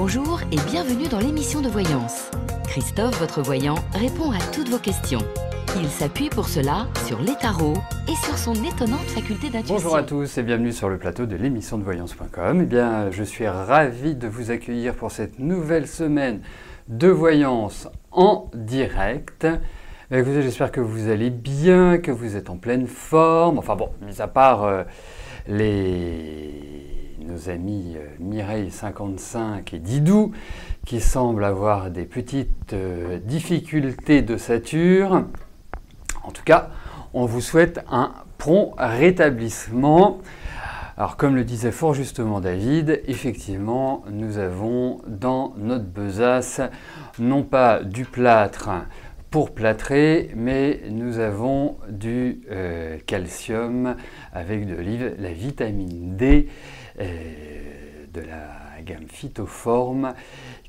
Bonjour et bienvenue dans l'émission de voyance. Christophe, votre voyant, répond à toutes vos questions. Il s'appuie pour cela sur les tarots et sur son étonnante faculté d'intuition. Bonjour à tous et bienvenue sur le plateau de l'émission de voyance.com. Eh bien, je suis ravi de vous accueillir pour cette nouvelle semaine de voyance en direct. Écoutez, j'espère que vous allez bien, que vous êtes en pleine forme. Enfin bon, mis à part nos amis Mireille 55 et Didou qui semblent avoir des petites difficultés d'ossature. En tout cas, on vous souhaite un prompt rétablissement. Alors, comme le disait fort justement David, effectivement, nous avons dans notre besace non pas du plâtre pour plâtrer, mais nous avons du calcium avec de la vitamine D de la gamme Phytoform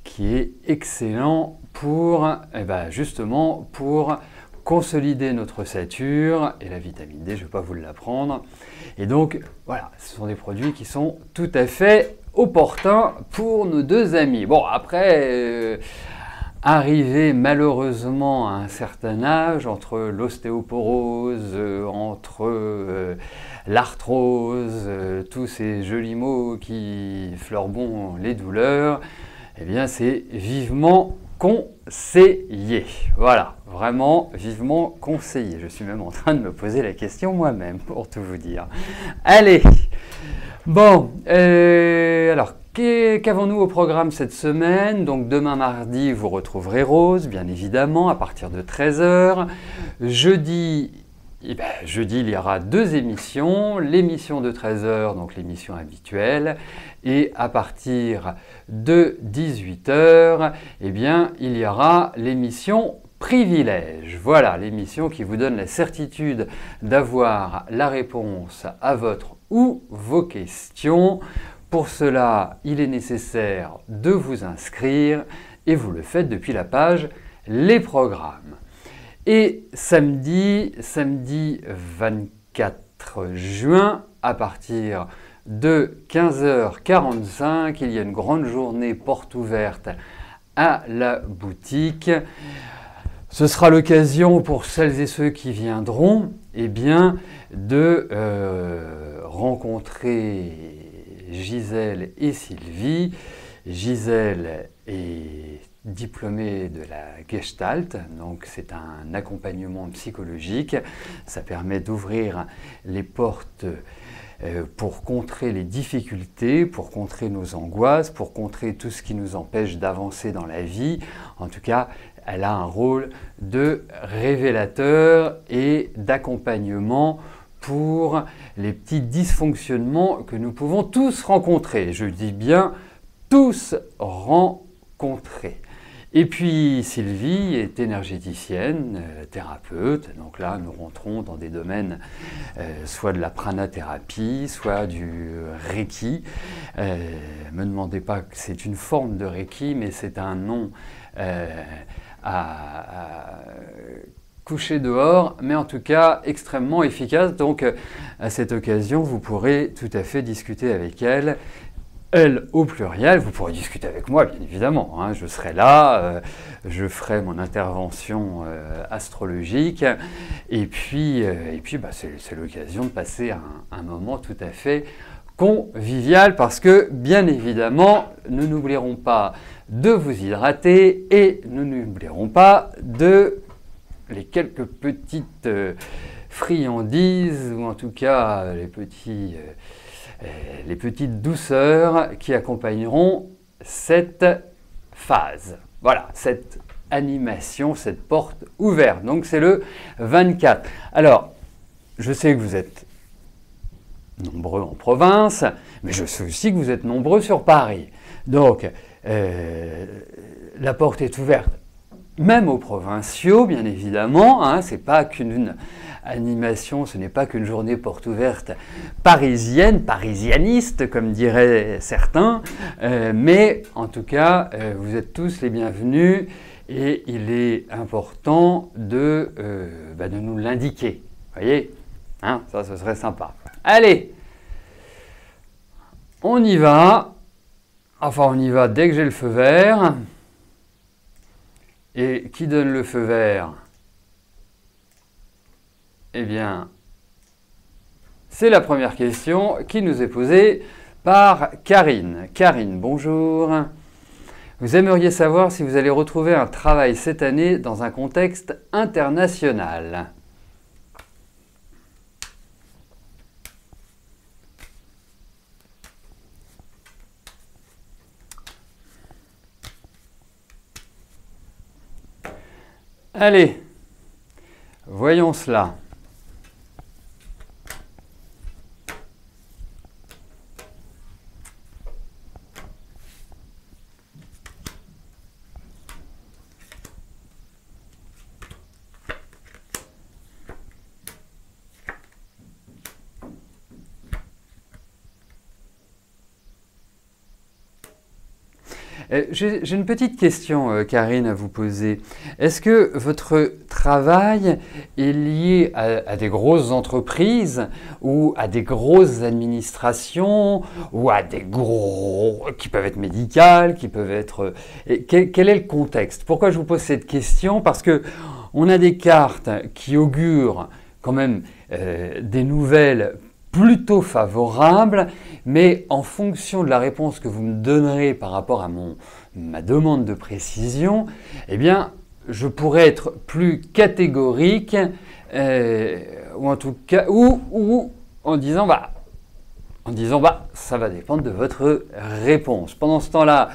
qui est excellent pour, justement, pour consolider notre ossature. Et la vitamine D, je ne vais pas vous l'apprendre. Et donc, voilà, ce sont des produits qui sont tout à fait opportuns pour nos deux amis. Bon, après, arrivé malheureusement à un certain âge, entre l'ostéoporose, entre l'arthrose, tous ces jolis mots qui fleurent les douleurs, eh bien c'est vivement conseillé. Voilà, vraiment vivement conseillé. Je suis même en train de me poser la question moi-même, pour tout vous dire. Allez, bon, alors, qu'avons-nous au programme cette semaine? Donc demain mardi, vous retrouverez Rose, bien évidemment, à partir de 13 h. Jeudi, il y aura deux émissions. L'émission de 13 h, donc l'émission habituelle. Et à partir de 18 h, il y aura l'émission Privilège. Voilà, l'émission qui vous donne la certitude d'avoir la réponse à votre ou vos questions. Pour cela, il est nécessaire de vous inscrire et vous le faites depuis la page Les programmes. Et samedi 24 juin, à partir de 15h45, il y a une grande journée porte ouverte à la boutique. Ce sera l'occasion pour celles et ceux qui viendront de rencontrer Gisèle et Sylvie. Gisèle est diplômée de la Gestalt, donc c'est un accompagnement psychologique. Ça permet d'ouvrir les portes pour contrer les difficultés, pour contrer nos angoisses, pour contrer tout ce qui nous empêche d'avancer dans la vie. En tout cas, elle a un rôle de révélateur et d'accompagnement pour les petits dysfonctionnements que nous pouvons tous rencontrer. Je dis bien tous rencontrer. Et puis Sylvie est énergéticienne, thérapeute. Donc là, nous rentrons dans des domaines soit de la pranathérapie, soit du Reiki. Me demandez pas que c'est une forme de Reiki, mais c'est un nom à coucher dehors, mais en tout cas extrêmement efficace. Donc à cette occasion, vous pourrez tout à fait discuter avec elle. Elle au pluriel, vous pourrez discuter avec moi bien évidemment, hein, je serai là, je ferai mon intervention astrologique et puis c'est l'occasion de passer un moment tout à fait convivial parce que bien évidemment nous n'oublierons pas de vous hydrater et nous n'oublierons pas de les quelques petites friandises ou en tout cas les petites douceurs qui accompagneront cette phase. Voilà, cette animation, cette porte ouverte. Donc c'est le 24. Alors, je sais que vous êtes nombreux en province, mais je sais aussi que vous êtes nombreux sur Paris. Donc, la porte est ouverte, même aux provinciaux, bien évidemment. Hein, c'est pas qu'une animation, ce n'est pas qu'une journée porte ouverte parisienne, parisianiste, comme diraient certains, mais en tout cas, vous êtes tous les bienvenus et il est important de nous l'indiquer. Vous voyez, hein, ça, ce serait sympa. Allez, on y va. Enfin, on y va dès que j'ai le feu vert. Et qui donne le feu vert? Eh bien, c'est la première question qui nous est posée par Karine. Karine, bonjour. Vous aimeriez savoir si vous allez retrouver un travail cette année dans un contexte international. Allez, voyons cela. J'ai une petite question, Karine, à vous poser. Est-ce que votre travail est lié à des grosses entreprises ou à des grosses administrations ou à des gros... qui peuvent être médicales, qui peuvent être... Quel est le contexte? Pourquoi je vous pose cette question? Parce que on a des cartes qui augurent quand même des nouvelles plutôt favorable, mais en fonction de la réponse que vous me donnerez par rapport à ma demande de précision, eh bien, je pourrais être plus catégorique, ou en tout cas, ou en disant, ça va dépendre de votre réponse. Pendant ce temps-là,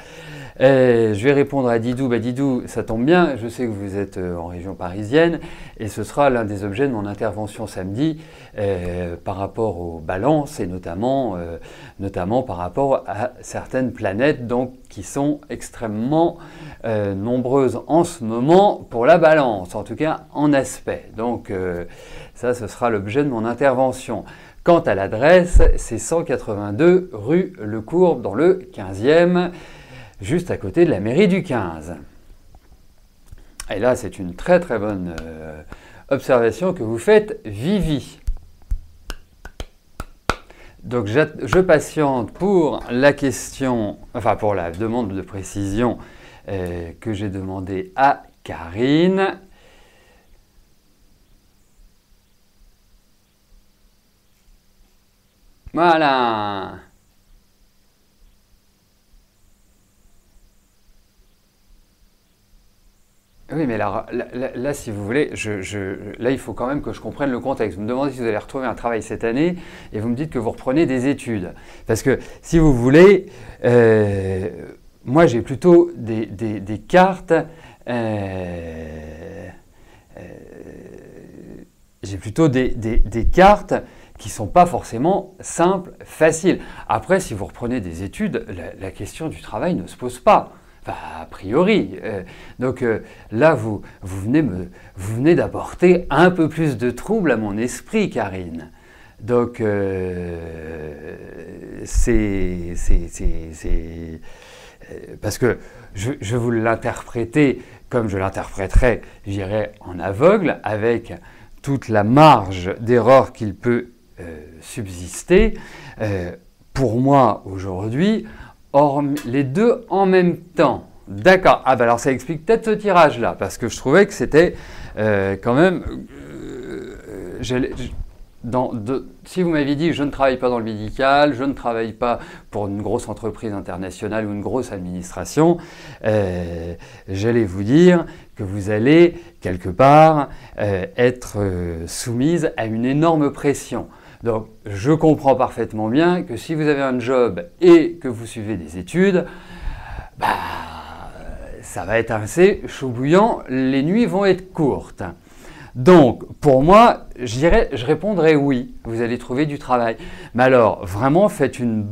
je vais répondre à Didou. Didou, ça tombe bien, je sais que vous êtes en région parisienne et ce sera l'un des objets de mon intervention samedi par rapport aux balances et notamment par rapport à certaines planètes donc, qui sont extrêmement nombreuses en ce moment pour la balance, en tout cas en aspect. Donc ça, ce sera l'objet de mon intervention. Quant à l'adresse, c'est 182 rue Le Courbe dans le 15e. Juste à côté de la mairie du 15. Et là, c'est une très très bonne observation que vous faites, Vivi. Donc, je patiente pour la question, enfin pour la demande de précision que j'ai demandée à Karine. Voilà. Oui, mais là, si vous voulez, là, il faut quand même que je comprenne le contexte. Vous me demandez si vous allez retrouver un travail cette année et vous me dites que vous reprenez des études. Parce que, si vous voulez, moi, j'ai plutôt des cartes... j'ai plutôt des cartes qui ne sont pas forcément simples, faciles. Après, si vous reprenez des études, la question du travail ne se pose pas. A priori. Donc là, vous venez d'apporter un peu plus de trouble à mon esprit, Karine. Donc parce que je vais vous l'interpréter comme je l'interpréterais, j'irais en aveugle, avec toute la marge d'erreur qu'il peut subsister. Pour moi, aujourd'hui, les deux en même temps. D'accord. Ah ben alors ça explique peut-être ce tirage-là, parce que je trouvais que c'était quand même... si vous m'aviez dit je ne travaille pas dans le médical, je ne travaille pas pour une grosse entreprise internationale ou une grosse administration, j'allais vous dire que vous allez quelque part être soumise à une énorme pression. Donc, je comprends parfaitement bien que si vous avez un job et que vous suivez des études, ça va être assez chaud bouillant, les nuits vont être courtes. Donc, pour moi, je répondrais oui, vous allez trouver du travail. Mais alors, vraiment, faites une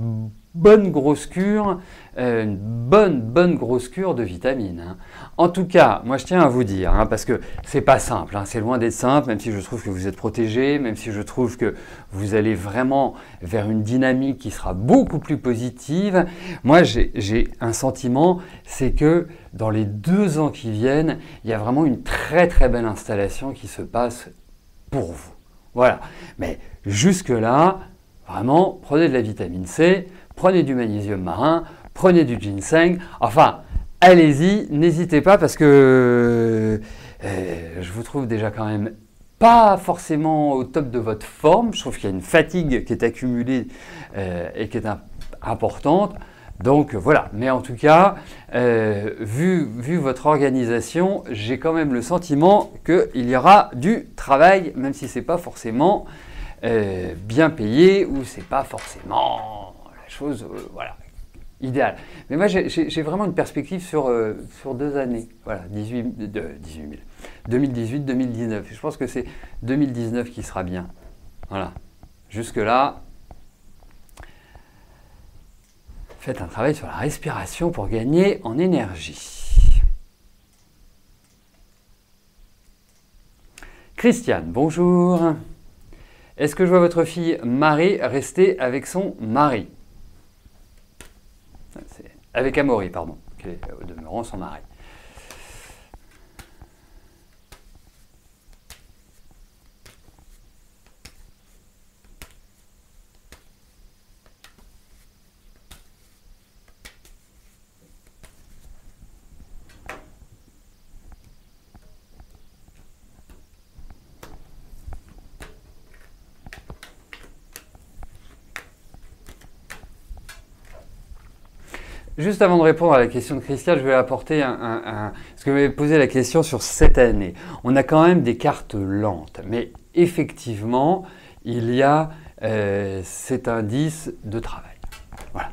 bonne grosse cure, une bonne grosse cure de vitamines. Hein. En tout cas, moi je tiens à vous dire, hein, parce que c'est pas simple, hein, c'est loin d'être simple, même si je trouve que vous êtes protégé, même si je trouve que vous allez vraiment vers une dynamique qui sera beaucoup plus positive. Moi j'ai un sentiment, c'est que dans les 2 ans qui viennent, il y a vraiment une très très belle installation qui se passe pour vous. Voilà, mais jusque-là, vraiment, prenez de la vitamine C, prenez du magnésium marin, prenez du ginseng, enfin, allez-y, n'hésitez pas parce que je vous trouve déjà quand même pas forcément au top de votre forme. Je trouve qu'il y a une fatigue qui est accumulée et qui est importante. Donc voilà, mais en tout cas, vu votre organisation, j'ai quand même le sentiment qu'il y aura du travail, même si ce n'est pas forcément bien payé ou ce n'est pas forcément la chose voilà, idéale. Mais moi, j'ai vraiment une perspective sur 2 années, voilà, 2018-2019. Je pense que c'est 2019 qui sera bien. Voilà, jusque-là. Faites un travail sur la respiration pour gagner en énergie. Christiane, bonjour. Est-ce que je vois votre fille Marie rester avec son mari? Avec Amaury, pardon, qui est au demeurant son mari. Juste avant de répondre à la question de Christiane, je vais apporter parce que vous m'avez posé la question sur cette année. On a quand même des cartes lentes, mais effectivement, il y a cet indice de travail. Voilà.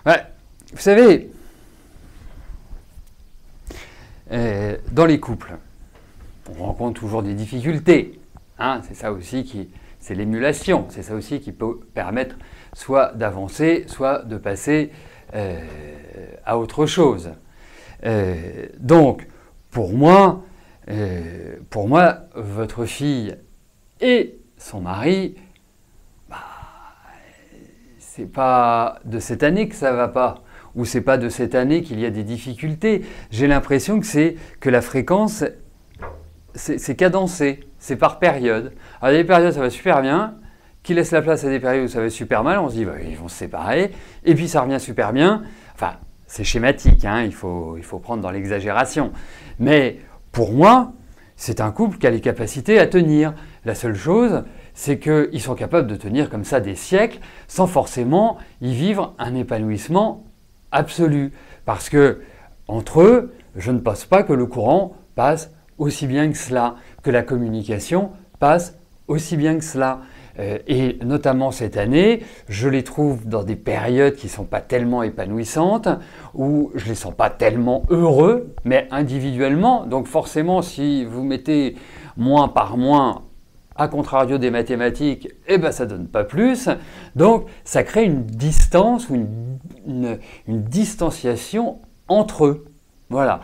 Ouais. Vous savez, dans les couples, on rencontre toujours des difficultés. Hein, c'est ça aussi c'est l'émulation. C'est ça aussi qui peut permettre soit d'avancer, soit de passer à autre chose. Donc, pour moi, votre fille et son mari, c'est pas de cette année que ça va pas. Ou c'est pas de cette année qu'il y a des difficultés. J'ai l'impression que la fréquence, c'est cadencé, c'est par période. Alors il y a des périodes où ça va super bien, qui laissent la place à des périodes où ça va super mal, on se dit bah, ils vont se séparer, et puis ça revient super bien. Enfin, c'est schématique, hein, il faut prendre dans l'exagération. Mais pour moi, c'est un couple qui a les capacités à tenir. La seule chose, c'est qu'ils sont capables de tenir comme ça des siècles sans forcément y vivre un épanouissement absolu. Parce que, entre eux, je ne pense pas que le courant passe aussi bien que cela, que la communication passe aussi bien que cela. Et notamment cette année, je les trouve dans des périodes qui ne sont pas tellement épanouissantes, où je ne les sens pas tellement heureux, mais individuellement. Donc forcément, si vous mettez moins par moins, à contrario des mathématiques, eh ben ça ne donne pas plus. Donc ça crée une distance ou une distanciation entre eux. Voilà.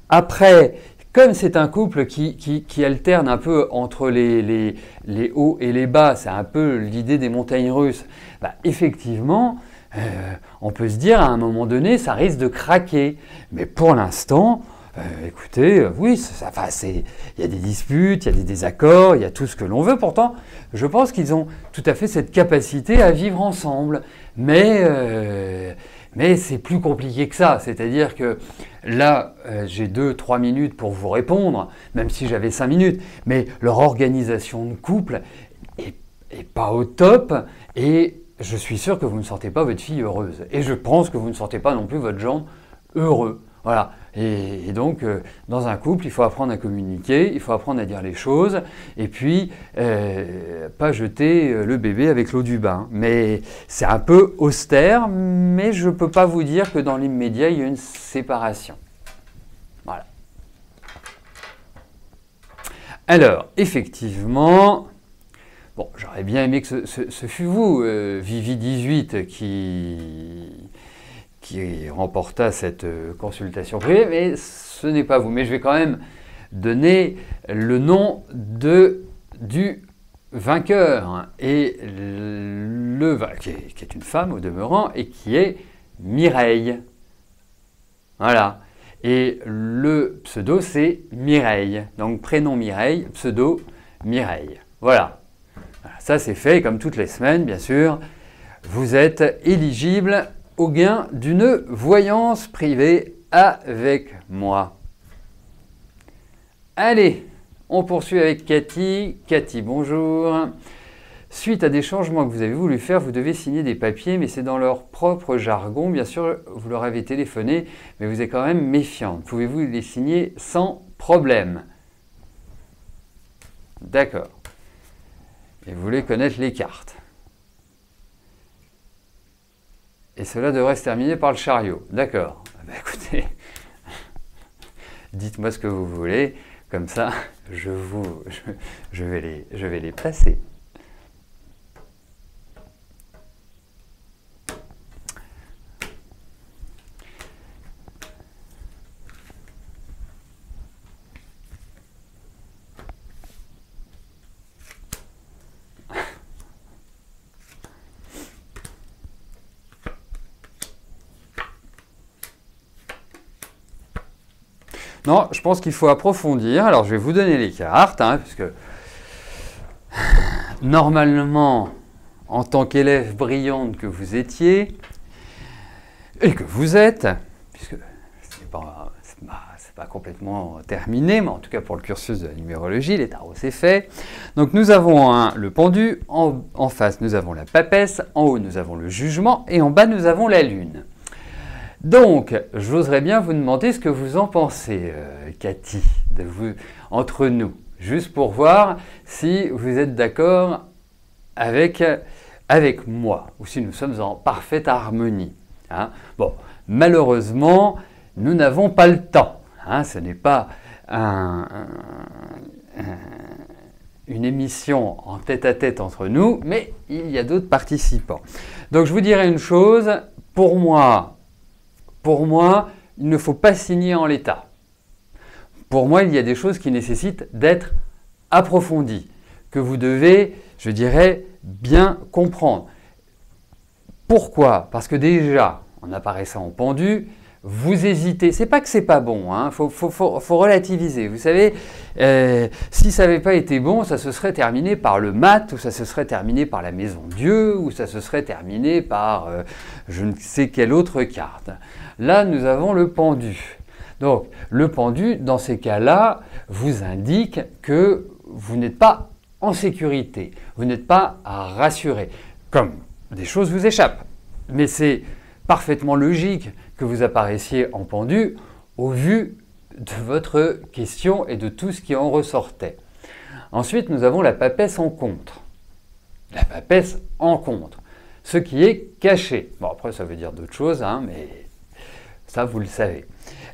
Après, comme c'est un couple qui alterne un peu entre les hauts et les bas, c'est un peu l'idée des montagnes russes, bah, effectivement, on peut se dire à un moment donné, ça risque de craquer. Mais pour l'instant, écoutez, oui, il y a des disputes, il y a des désaccords, il y a tout ce que l'on veut. Pourtant, je pense qu'ils ont tout à fait cette capacité à vivre ensemble. Mais c'est plus compliqué que ça. C'est-à-dire que là, j'ai 2-3 minutes pour vous répondre, même si j'avais 5 minutes. Mais leur organisation de couple est pas au top. Et je suis sûr que vous ne sentez pas votre fille heureuse. Et je pense que vous ne sentez pas non plus votre gendre heureux. Voilà. Et donc, dans un couple, il faut apprendre à communiquer, il faut apprendre à dire les choses, et puis pas jeter le bébé avec l'eau du bain. Mais c'est un peu austère, mais je ne peux pas vous dire que dans l'immédiat, il y a une séparation. Voilà. Alors, effectivement, bon, j'aurais bien aimé que ce fût vous, Vivi18, qui remporta cette consultation privée, mais ce n'est pas vous. Mais je vais quand même donner le nom du vainqueur, et qui est une femme au demeurant, et qui est Mireille. Voilà. Et le pseudo, c'est Mireille. Donc prénom Mireille, pseudo Mireille. Voilà. Ça, c'est fait, comme toutes les semaines, bien sûr. Vous êtes éligible au gain d'une voyance privée avec moi. Allez, on poursuit avec Cathy. Cathy, bonjour. Suite à des changements que vous avez voulu faire, vous devez signer des papiers, mais c'est dans leur propre jargon. Bien sûr, vous leur avez téléphoné, mais vous êtes quand même méfiante. Pouvez-vous les signer sans problème? D'accord. Et vous voulez connaître les cartes. Et cela devrait se terminer par le chariot. D'accord. Ben écoutez, dites-moi ce que vous voulez. Comme ça, je vais les passer. Non, je pense qu'il faut approfondir. Alors, je vais vous donner les cartes, puisque normalement, en tant qu'élève brillante que vous étiez, et que vous êtes, puisque ce n'est pas complètement terminé, mais en tout cas pour le cursus de la numérologie, les tarots c'est fait. Donc nous avons le pendu, en face nous avons la papesse, en haut nous avons le jugement, et en bas nous avons la lune. Donc, j'oserais bien vous demander ce que vous en pensez, Cathy, entre nous, juste pour voir si vous êtes d'accord avec moi, ou si nous sommes en parfaite harmonie. Bon, malheureusement, nous n'avons pas le temps. Ce n'est pas une émission en tête-à-tête entre nous, mais il y a d'autres participants. Donc, je vous dirais une chose, pour moi, il ne faut pas signer en l'état. Pour moi, il y a des choses qui nécessitent d'être approfondies, que vous devez, je dirais, bien comprendre. Pourquoi? Parce que déjà, en apparaissant en pendu, vous hésitez. C'est pas que c'est pas bon, faut relativiser. Vous savez, si ça n'avait pas été bon, ça se serait terminé par le mat, ou ça se serait terminé par la maison Dieu, ou ça se serait terminé par je ne sais quelle autre carte. Là, nous avons le pendu. Donc, le pendu, dans ces cas-là, vous indique que vous n'êtes pas en sécurité, vous n'êtes pas rassuré, comme des choses vous échappent. Mais c'est parfaitement logique que vous apparaissiez en pendu au vu de votre question et de tout ce qui en ressortait. Ensuite, nous avons la papesse en contre. La papesse en contre, ce qui est caché. Bon, après, ça veut dire d'autres choses, mais ça, vous le savez.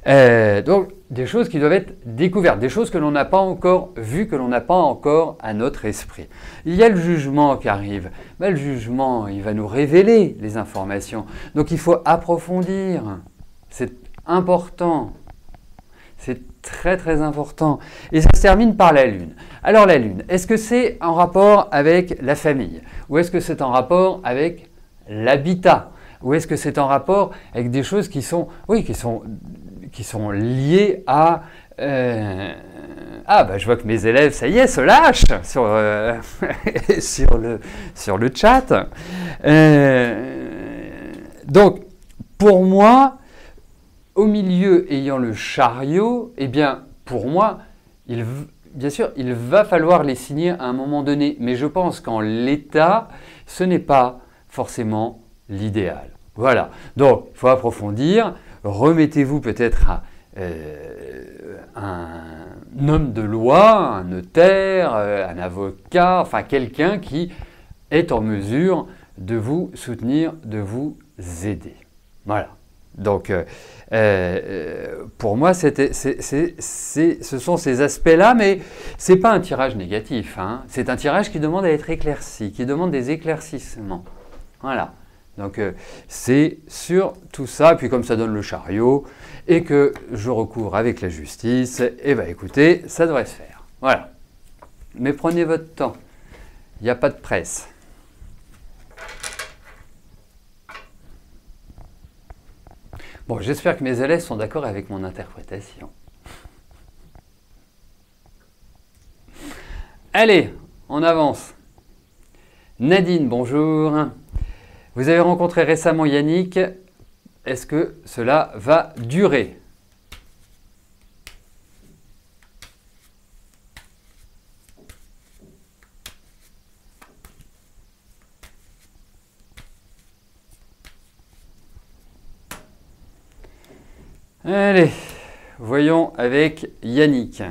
Donc, des choses qui doivent être découvertes, des choses que l'on n'a pas encore vues, que l'on n'a pas encore à notre esprit. Il y a le jugement qui arrive. Le jugement, il va nous révéler les informations. Donc, il faut approfondir. C'est important. C'est très, très important. Et ça se termine par la Lune. Alors, la Lune, est-ce que c'est en rapport avec la famille? Ou est-ce que c'est en rapport avec l'habitat? Ou est-ce que c'est en rapport avec des choses qui sont liées à... je vois que mes élèves, ça y est, se lâchent sur le chat. Donc, pour moi, au milieu ayant le chariot, eh bien, pour moi, bien sûr, il va falloir les signer à un moment donné. Mais je pense qu'en l'état, ce n'est pas forcément l'idéal. Voilà, donc il faut approfondir, remettez-vous peut-être à un homme de loi, un notaire, un avocat, enfin quelqu'un qui est en mesure de vous soutenir, de vous aider. Voilà, donc pour moi ce sont ces aspects-là, mais ce n'est pas un tirage négatif, c'est un tirage qui demande à être éclairci, qui demande des éclaircissements. Voilà. Donc c'est sur tout ça, et puis comme ça donne le chariot, et que je recouvre avec la justice, et bien écoutez, ça devrait se faire. Voilà. Mais prenez votre temps, il n'y a pas de presse. Bon, j'espère que mes élèves sont d'accord avec mon interprétation. Allez, on avance. Nadine, bonjour. Vous avez rencontré récemment Yannick. Est-ce que cela va durer? Allez, voyons avec Yannick.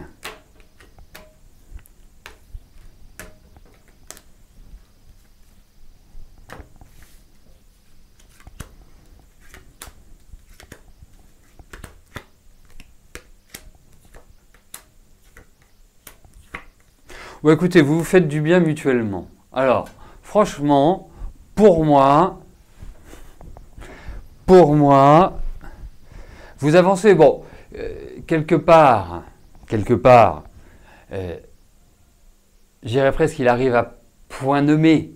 Bon, écoutez, vous vous faites du bien mutuellement. Alors, franchement, pour moi, vous avancez, bon, quelque part, j'irais presque qu'il arrive à point nommé,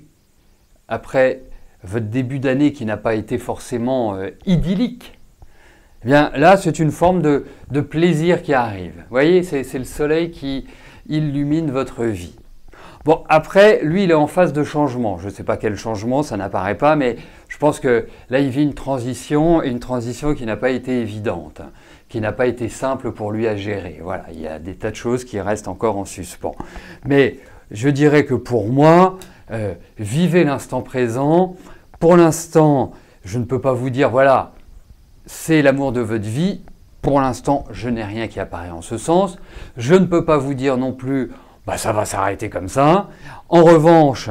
après votre début d'année qui n'a pas été forcément idyllique. Eh bien, là, c'est une forme de plaisir qui arrive. Vous voyez, c'est le soleil qui illumine votre vie. Bon, après, lui, il est en phase de changement. Je ne sais pas quel changement, ça n'apparaît pas, mais je pense que là, il vit une transition qui n'a pas été évidente, qui n'a pas été simple pour lui à gérer. Voilà, il y a des tas de choses qui restent encore en suspens. Mais je dirais que pour moi, vivez l'instant présent. Pour l'instant, je ne peux pas vous dire, voilà, c'est l'amour de votre vie. Pour l'instant, je n'ai rien qui apparaît en ce sens. Je ne peux pas vous dire non plus, bah, ça va s'arrêter comme ça. En revanche,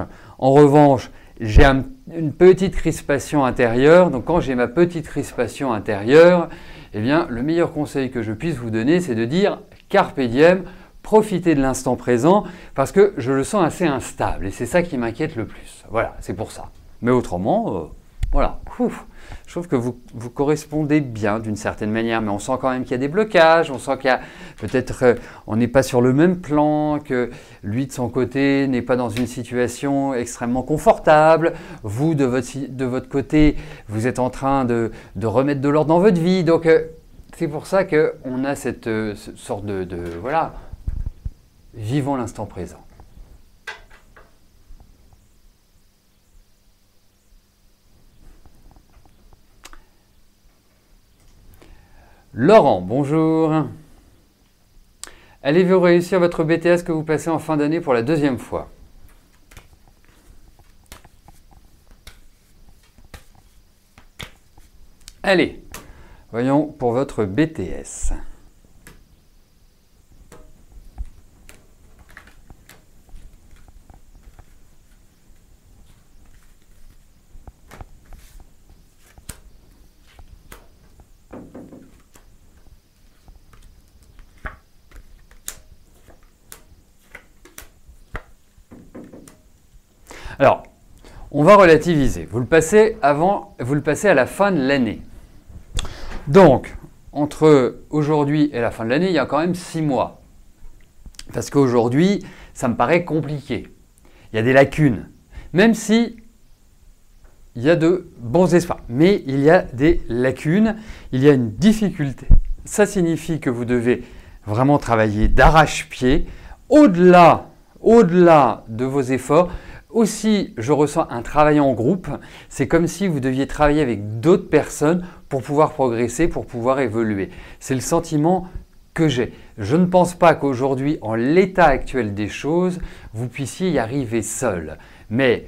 j'ai une petite crispation intérieure. Donc quand j'ai ma petite crispation intérieure, eh bien, le meilleur conseil que je puisse vous donner, c'est de dire carpe diem, profitez de l'instant présent, parce que je le sens assez instable. Et c'est ça qui m'inquiète le plus. Voilà, c'est pour ça. Mais autrement, voilà. Ouf. Je trouve que vous correspondez bien d'une certaine manière, mais on sent quand même qu'il y a des blocages, on sent qu'il y a peut-être, on n'est pas sur le même plan, que lui de son côté n'est pas dans une situation extrêmement confortable, vous de votre côté, vous êtes en train de remettre de l'ordre dans votre vie, donc c'est pour ça qu'on a cette sorte voilà, vivons l'instant présent. Laurent, bonjour. Allez-vous réussir votre BTS que vous passez en fin d'année pour la deuxième fois? Allez, voyons pour votre BTS. Alors, on va relativiser. Vous le passez à la fin de l'année. Donc, entre aujourd'hui et la fin de l'année, il y a quand même 6 mois. Parce qu'aujourd'hui, ça me paraît compliqué. Il y a des lacunes. Même si il y a de bons espoirs. Mais il y a des lacunes, il y a une difficulté. Ça signifie que vous devez vraiment travailler d'arrache-pied, au-delà de vos efforts. Aussi, je ressens un travail en groupe. C'est comme si vous deviez travailler avec d'autres personnes pour pouvoir progresser, pour pouvoir évoluer. C'est le sentiment que j'ai. Je ne pense pas qu'aujourd'hui, en l'état actuel des choses, vous puissiez y arriver seul. Mais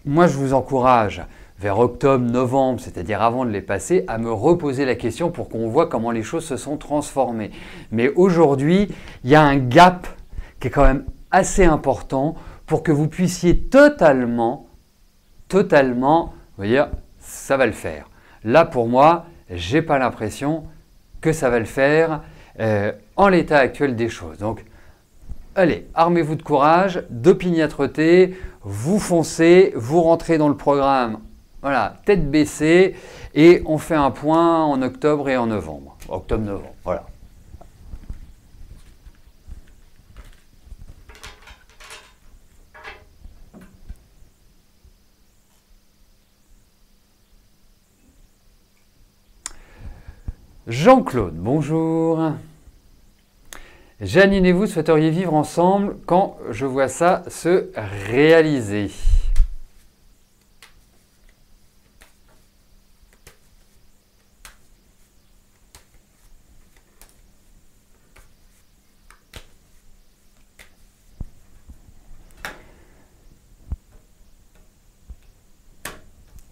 moi, je vous encourage vers octobre, novembre, c'est-à-dire avant de les passer, à me reposer la question pour qu'on voit comment les choses se sont transformées. Mais aujourd'hui, il y a un gap qui est quand même assez important pour que vous puissiez totalement, vous voyez, ça va le faire. Là, pour moi, je n'ai pas l'impression que ça va le faire en l'état actuel des choses. Donc, allez, armez-vous de courage, d'opiniâtreté, vous foncez, vous rentrez dans le programme, voilà, tête baissée, et on fait un point en octobre et en novembre. Octobre-novembre, voilà. Jean-Claude, bonjour. Janine et vous souhaiteriez vivre ensemble quand je vois ça se réaliser.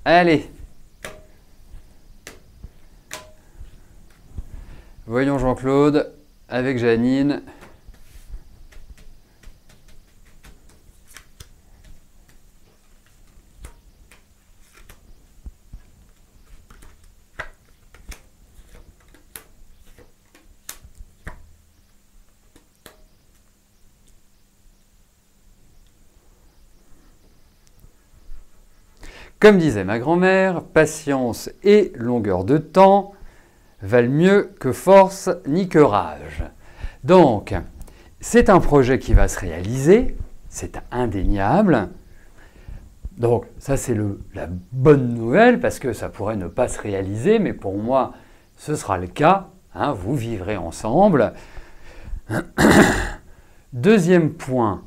Allez. Voyons Jean-Claude avec Janine. Comme disait ma grand-mère, patience et longueur de temps valent mieux que force ni que rage. Donc, c'est un projet qui va se réaliser, c'est indéniable. Donc, ça c'est la bonne nouvelle parce que ça pourrait ne pas se réaliser, mais pour moi, ce sera le cas. Hein, vous vivrez ensemble. Deuxième point,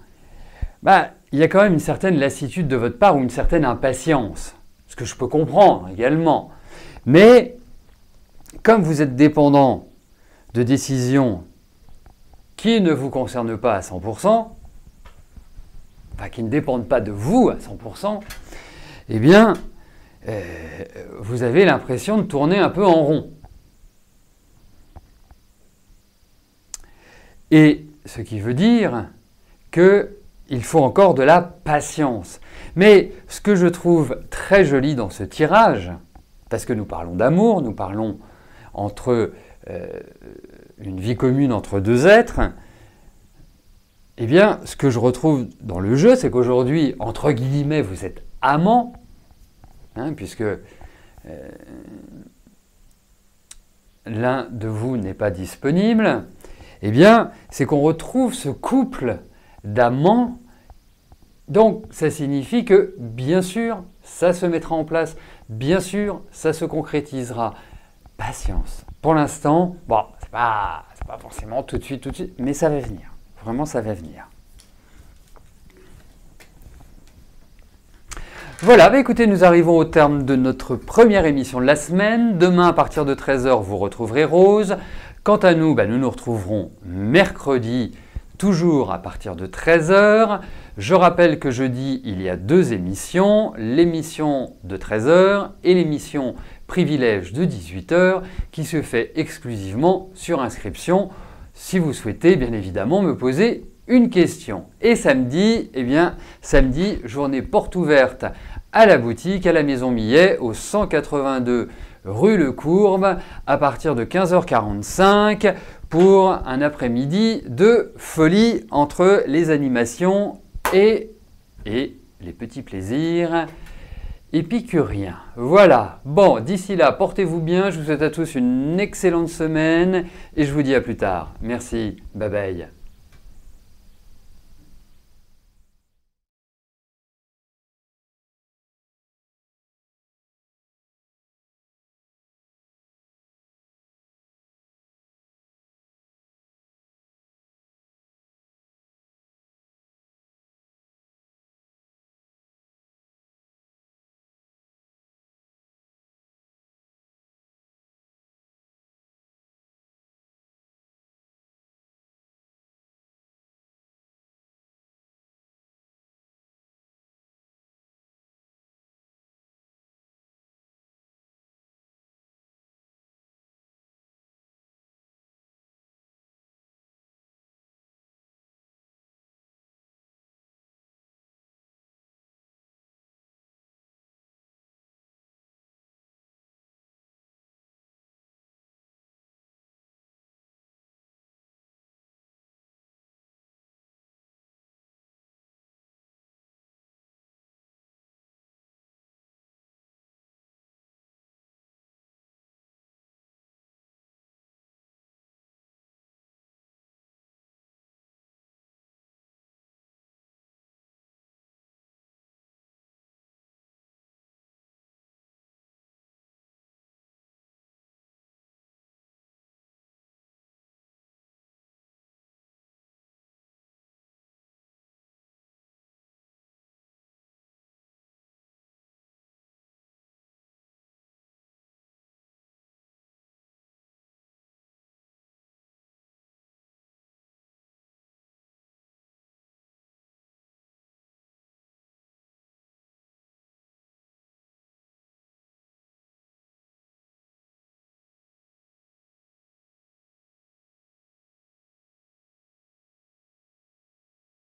il y a quand même une certaine lassitude de votre part ou une certaine impatience, ce que je peux comprendre également. Mais comme vous êtes dépendant de décisions qui ne vous concernent pas à 100%, qui ne dépendent pas de vous à 100%, eh bien, vous avez l'impression de tourner un peu en rond. Et ce qui veut dire qu'il faut encore de la patience. Mais ce que je trouve très joli dans ce tirage, parce que nous parlons d'amour, nous parlons entre une vie commune entre deux êtres, eh bien, ce que je retrouve dans le jeu, c'est qu'aujourd'hui, entre guillemets, vous êtes amants, hein, puisque l'un de vous n'est pas disponible, eh bien, c'est qu'on retrouve ce couple d'amants. Donc, ça signifie que, bien sûr, ça se mettra en place, bien sûr, ça se concrétisera. Patience. Pour l'instant, c'est pas forcément tout de suite, mais ça va venir. Vraiment, ça va venir. Voilà, écoutez, nous arrivons au terme de notre première émission de la semaine. Demain, à partir de 13 h, vous retrouverez Rose. Quant à nous, nous nous retrouverons mercredi, toujours à partir de 13 h. Je rappelle que jeudi, il y a 2 émissions, l'émission de 13 h et l'émission Privilège de 18 h qui se fait exclusivement sur inscription si vous souhaitez bien évidemment me poser une question. Et samedi, samedi, journée porte ouverte à la boutique, à la Maison Millet, au 182 rue Le Courbe, à partir de 15h45 pour un après-midi de folie entre les animations et les petits plaisirs épicuriens. Voilà, bon, d'ici là, portez-vous bien, je vous souhaite à tous une excellente semaine et je vous dis à plus tard. Merci, bye bye.